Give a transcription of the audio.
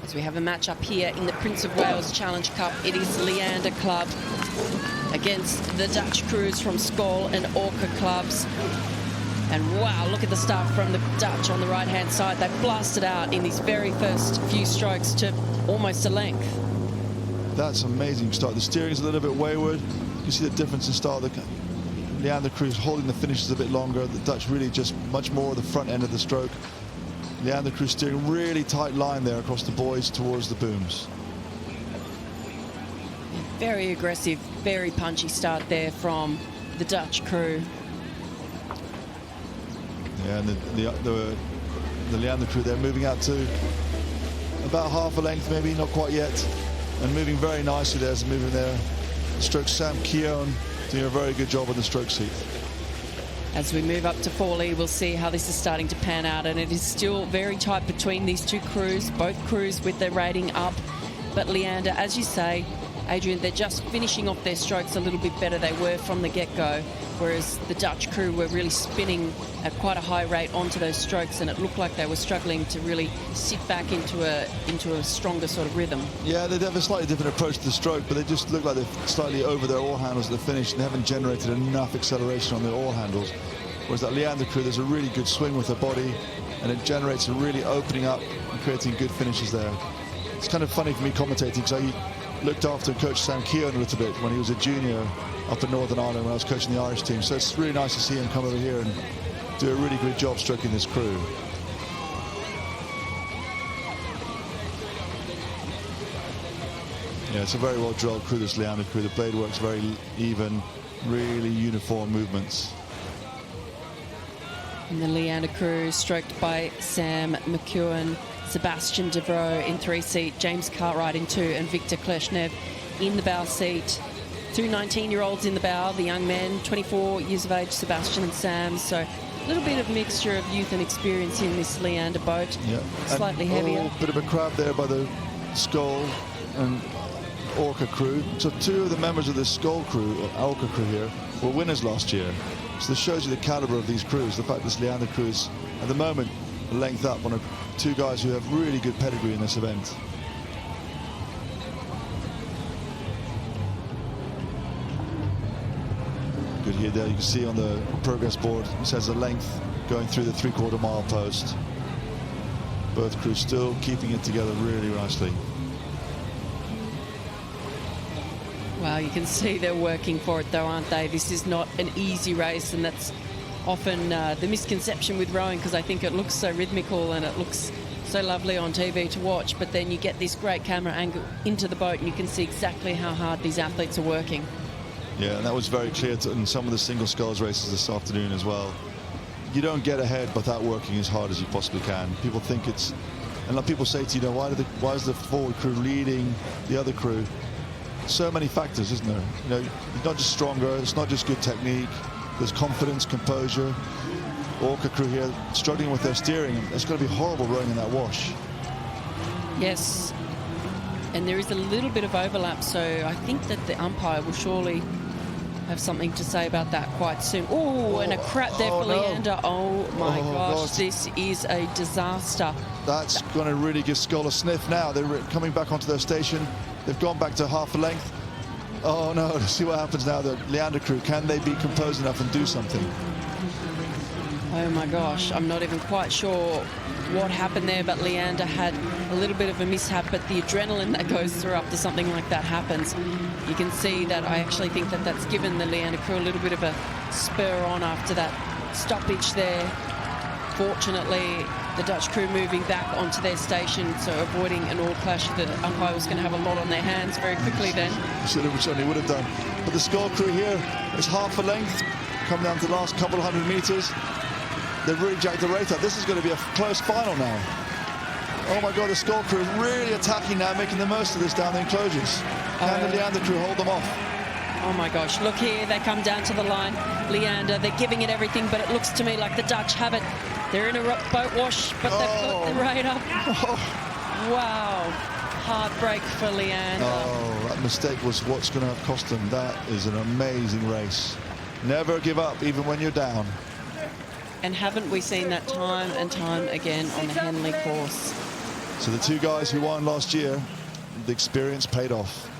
As we have a match up here in the Prince of Wales Challenge Cup, it is Leander Club against the Dutch crews from Skøll and Orca clubs. And wow, look at the start from the Dutch on the right-hand side. They blasted out in these very first few strokes to almost a length. That's amazing start. The steering's a little bit wayward. You see the difference in start. The Leander crew is holding the finishes a bit longer. The Dutch really just much more the front end of the stroke. Leander crew steering really tight line there across the buoys towards the booms. Very aggressive, very punchy start there from the Dutch crew. Yeah, and the Leander crew, they're moving out to about half a length, maybe, not quite yet. And moving very nicely there as they're moving there. Stroke Sam Keown doing a very good job on the stroke seat. As we move up to Forley, we'll see how this is starting to pan out, and it is still very tight between these two crews, both crews with their rating up. But Leander, as you say, Adrian, they're just finishing off their strokes a little bit better. They were from the get-go, whereas the Dutch crew were really spinning at quite a high rate onto those strokes, and it looked like they were struggling to really sit back into a stronger sort of rhythm. Yeah, they have a slightly different approach to the stroke, but they just look like they're slightly over their oar handles at the finish, and they haven't generated enough acceleration on their oar handles. Whereas that Leander crew, there's a really good swing with their body, and it generates a really opening up and creating good finishes there. It's kind of funny for me commentating, because I looked after Coach Sam Keown a little bit when he was a junior up in Northern Ireland when I was coaching the Irish team. So it's really nice to see him come over here and do a really good job stroking this crew. Yeah, it's a very well drilled crew, this Leander crew. The blade works very even, really uniform movements. And the Leander crew stroked by Sam McEwen, Sebastian Devroe in 3-seat, James Cartwright in 2, and Victor Kleshnev in the bow seat. Two 19-year-olds in the bow, the young men, 24 years of age, Sebastian and Sam. So a little bit of mixture of youth and experience in this Leander boat. Yeah. Slightly heavier. A bit of a crowd there by the Skøll and Orca crew. So two of the members of the Skøll crew, or Orca crew here, were winners last year. So this shows you the caliber of these crews. The fact this Leander crew is, at the moment, a length up on two guys who have really good pedigree in this event. Good here there. You can see on the progress board, it says a length going through the 3/4 mile post. Both crews still keeping it together really nicely. Wow, you can see they're working for it though, aren't they? This is not an easy race, and that's often the misconception with rowing, because I think it looks so rhythmical and it looks so lovely on TV to watch, but then you get this great camera angle into the boat and you can see exactly how hard these athletes are working. Yeah, and that was very clear in some of the single sculls races this afternoon as well. You don't get ahead without working as hard as you possibly can. People think it's, and like people say to you, why is the forward crew leading the other crew? So many factors, isn't there? You know, it's not just stronger, it's not just good technique. There's confidence, composure. Orca crew here struggling with their steering. It's going to be horrible rowing in that wash. Yes, and there is a little bit of overlap, so I think that the umpire will surely have something to say about that quite soon. Oh, and a crap there for Leander. Oh my gosh, this is a disaster. That's going to really give Skøll a sniff now. They're coming back onto their station. They've gone back to half a length. Oh no, let's see what happens now. The Leander crew, can they be composed enough and do something? Oh my gosh, I'm not even quite sure what happened there, but Leander had a little bit of a mishap, but the adrenaline that goes through after something like that happens, you can see that I actually think that that's given the Leander crew a little bit of a spur on after that stoppage there. Fortunately, the Dutch crew moving back onto their station, so avoiding an oar clash. The umpire was going to have a lot on their hands very quickly then. Certainly would have done. But the Skøll crew here is half a length, come down to the last couple of 100 meters. They've really jacked the rate up. This is going to be a close final now. Oh my God, the Skøll crew is really attacking now, making the most of this down the enclosures. Can the Leander crew hold them off? Oh my gosh, look here, they come down to the line. Leander, they're giving it everything, but it looks to me like the Dutch have it. They're in a boat wash, but they've got the rate up. Wow, heartbreak for Leander. Oh, that mistake was what's going to cost them. That is an amazing race. Never give up, even when you're down. And haven't we seen that time and time again on the Henley course? So the two guys who won last year, the experience paid off.